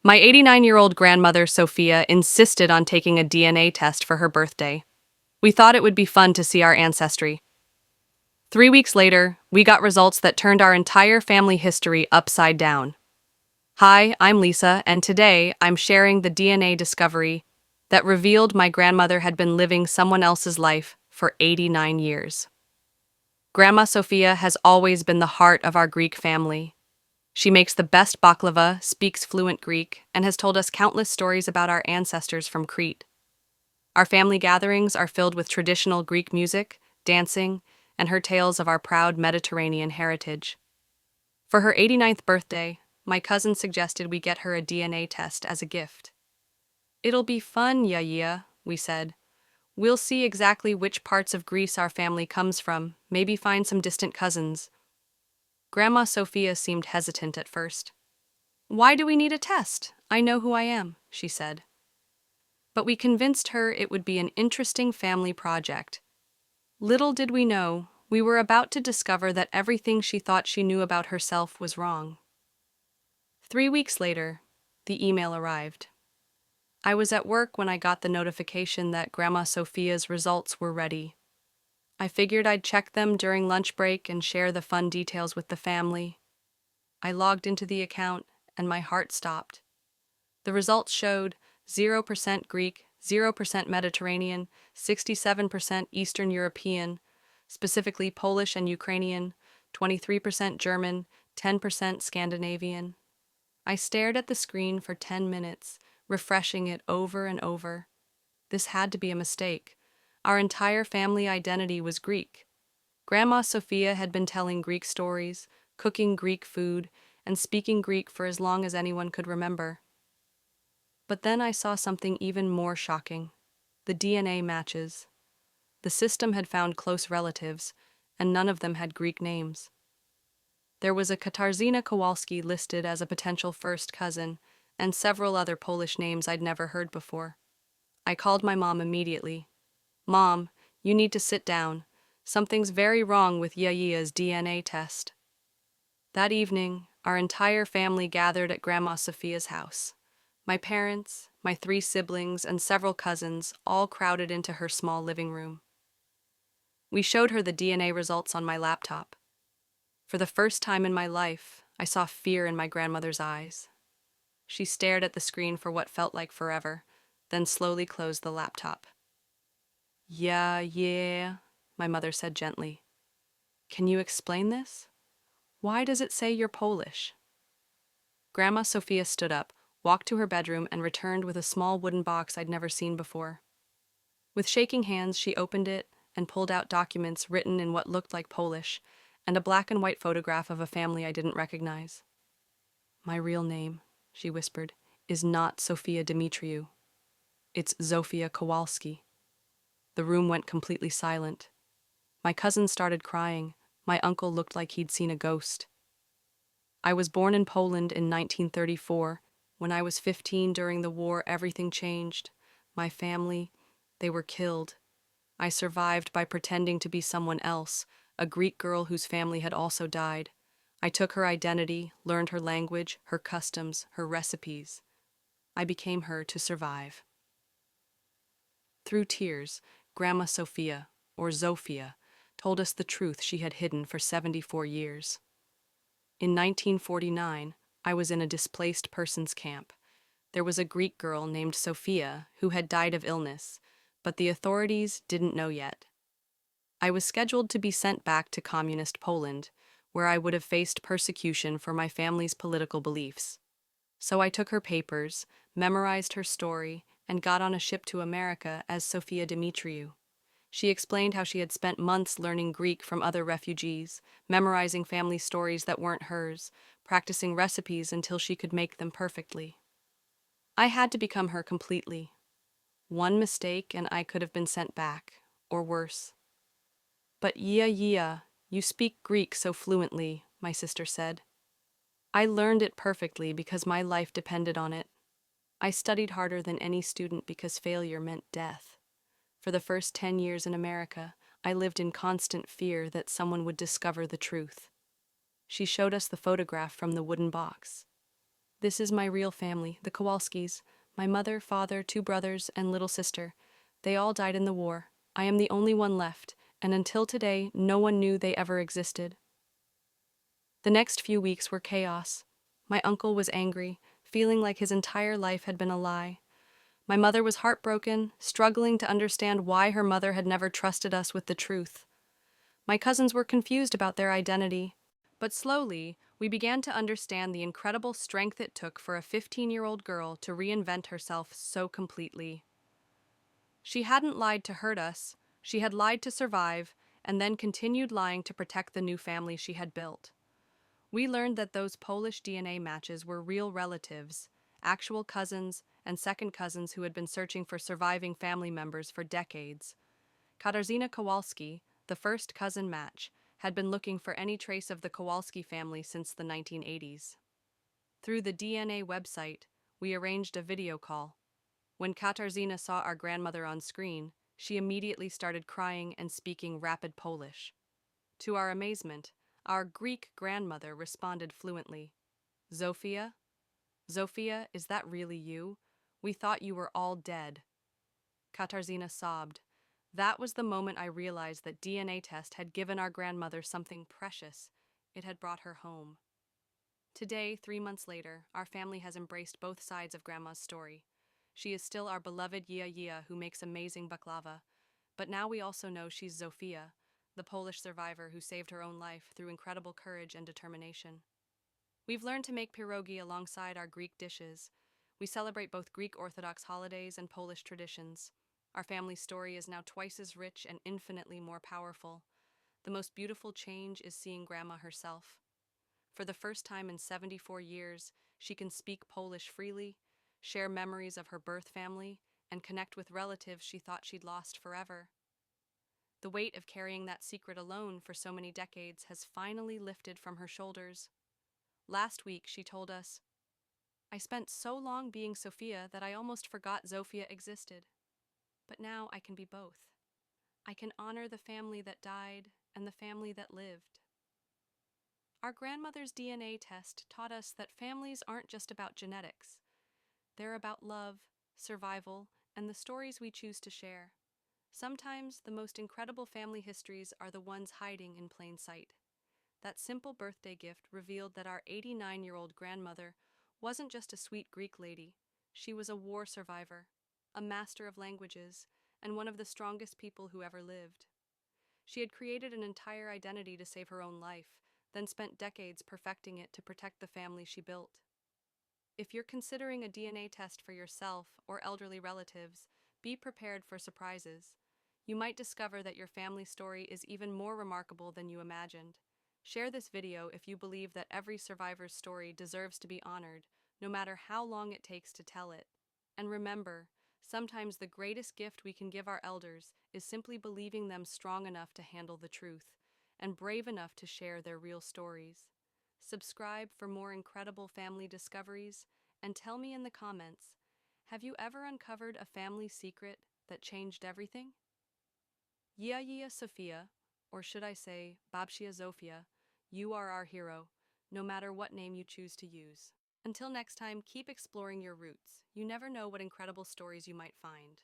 My 89-year-old grandmother, Sophia, insisted on taking a DNA test for her birthday. We thought it would be fun to see our ancestry. 3 weeks later, we got results that turned our entire family history upside down. Hi, I'm Lisa, and today I'm sharing the DNA discovery that revealed my grandmother had been living someone else's life for 89 years. Grandma Sophia has always been the heart of our Greek family. She makes the best baklava, speaks fluent Greek, and has told us countless stories about our ancestors from Crete. Our family gatherings are filled with traditional Greek music, dancing, and her tales of our proud Mediterranean heritage. For her 89th birthday, my cousin suggested we get her a DNA test as a gift. "It'll be fun, Yaya," we said. "We'll see exactly which parts of Greece our family comes from, maybe find some distant cousins." Grandma Sophia seemed hesitant at first. "Why do we need a test? I know who I am," she said. But we convinced her it would be an interesting family project. Little did we know, we were about to discover that everything she thought she knew about herself was wrong. 3 weeks later, the email arrived. I was at work when I got the notification that Grandma Sophia's results were ready. I figured I'd check them during lunch break and share the fun details with the family. I logged into the account, and my heart stopped. The results showed 0% Greek, 0% Mediterranean, 67% Eastern European, specifically Polish and Ukrainian, 23% German, 10% Scandinavian. I stared at the screen for 10 minutes, refreshing it over and over. This had to be a mistake. Our entire family identity was Greek. Grandma Sophia had been telling Greek stories, cooking Greek food, and speaking Greek for as long as anyone could remember. But then I saw something even more shocking: the DNA matches. The system had found close relatives, and none of them had Greek names. There was a Katarzyna Kowalski listed as a potential first cousin, and several other Polish names I'd never heard before. I called my mom immediately. "Mom, you need to sit down. Something's very wrong with Yaya's DNA test." That evening, our entire family gathered at Grandma Sophia's house. My parents, my 3 siblings, and several cousins all crowded into her small living room. We showed her the DNA results on my laptop. For the first time in my life, I saw fear in my grandmother's eyes. She stared at the screen for what felt like forever, then slowly closed the laptop. Yeah, my mother said gently. "Can you explain this? Why does it say you're Polish?" Grandma Sophia stood up, walked to her bedroom, and returned with a small wooden box I'd never seen before. With shaking hands, she opened it and pulled out documents written in what looked like Polish, and a black and white photograph of a family I didn't recognize. "My real name," she whispered, "is not Sophia Dimitriou. It's Zofia Kowalski." The room went completely silent. My cousin started crying. My uncle looked like he'd seen a ghost. I was born in Poland in 1934. When I was 15 during the war, everything changed. My family, they were killed. I survived by pretending to be someone else, a Greek girl whose family had also died. I took her identity, learned her language, her customs, her recipes. I became her to survive. Through tears, Grandma Sophia, or Zofia, told us the truth she had hidden for 74 years. In 1949, I was in a displaced persons camp. There was a Greek girl named Sophia who had died of illness, but the authorities didn't know yet. I was scheduled to be sent back to communist Poland, where I would have faced persecution for my family's political beliefs. So I took her papers, memorized her story, and got on a ship to America as Sophia Dimitriou. She explained how she had spent months learning Greek from other refugees, memorizing family stories that weren't hers, practicing recipes until she could make them perfectly. I had to become her completely. One mistake and I could have been sent back, or worse. "But Yaya, you speak Greek so fluently," my sister said. "I learned it perfectly because my life depended on it. I studied harder than any student because failure meant death. For the first 10 years in America, I lived in constant fear that someone would discover the truth." She showed us the photograph from the wooden box. This is my real family, the Kowalskis. My mother, father, two brothers, and little sister. They all died in the war. I am the only one left, and until today, no one knew they ever existed. The next few weeks were chaos. My uncle was angry, feeling like his entire life had been a lie. My mother was heartbroken, struggling to understand why her mother had never trusted us with the truth. My cousins were confused about their identity. But slowly, we began to understand the incredible strength it took for a 15-year-old girl to reinvent herself so completely. She hadn't lied to hurt us, she had lied to survive, and then continued lying to protect the new family she had built. We learned that those Polish DNA matches were real relatives, actual cousins and second cousins who had been searching for surviving family members for decades. Katarzyna Kowalski, the first cousin match, had been looking for any trace of the Kowalski family since the 1980s. Through the DNA website, we arranged a video call. When Katarzyna saw our grandmother on screen, she immediately started crying and speaking rapid Polish. To our amazement, our Greek grandmother responded fluently. Zofia? Zofia, is that really you? We thought you were all dead. Katarzyna sobbed. That was the moment I realized that DNA test had given our grandmother something precious. It had brought her home. Today, 3 months later, our family has embraced both sides of Grandma's story. She is still our beloved Yia who makes amazing baklava, but now we also know she's Zofia, the Polish survivor who saved her own life through incredible courage and determination. We've learned to make pierogi alongside our Greek dishes. We celebrate both Greek Orthodox holidays and Polish traditions. Our family's story is now twice as rich and infinitely more powerful. The most beautiful change is seeing Grandma herself. For the first time in 74 years, she can speak Polish freely, share memories of her birth family, and connect with relatives she thought she'd lost forever. The weight of carrying that secret alone for so many decades has finally lifted from her shoulders. Last week, she told us, "I spent so long being Sophia that I almost forgot Zofia existed. But now I can be both. I can honor the family that died and the family that lived." Our grandmother's DNA test taught us that families aren't just about genetics. They're about love, survival, and the stories we choose to share. Sometimes the most incredible family histories are the ones hiding in plain sight. That simple birthday gift revealed that our 89-year-old grandmother wasn't just a sweet Greek lady. She was a war survivor, a master of languages, and one of the strongest people who ever lived. She had created an entire identity to save her own life, then spent decades perfecting it to protect the family she built. If you're considering a DNA test for yourself or elderly relatives, be prepared for surprises. You might discover that your family story is even more remarkable than you imagined. Share this video if you believe that every survivor's story deserves to be honored, no matter how long it takes to tell it. And remember, sometimes the greatest gift we can give our elders is simply believing them strong enough to handle the truth, and brave enough to share their real stories. Subscribe for more incredible family discoveries, and tell me in the comments, have you ever uncovered a family secret that changed everything? Yia Sophia, or should I say Babcia Zofia, you are our hero, no matter what name you choose to use. Until next time, keep exploring your roots. You never know what incredible stories you might find.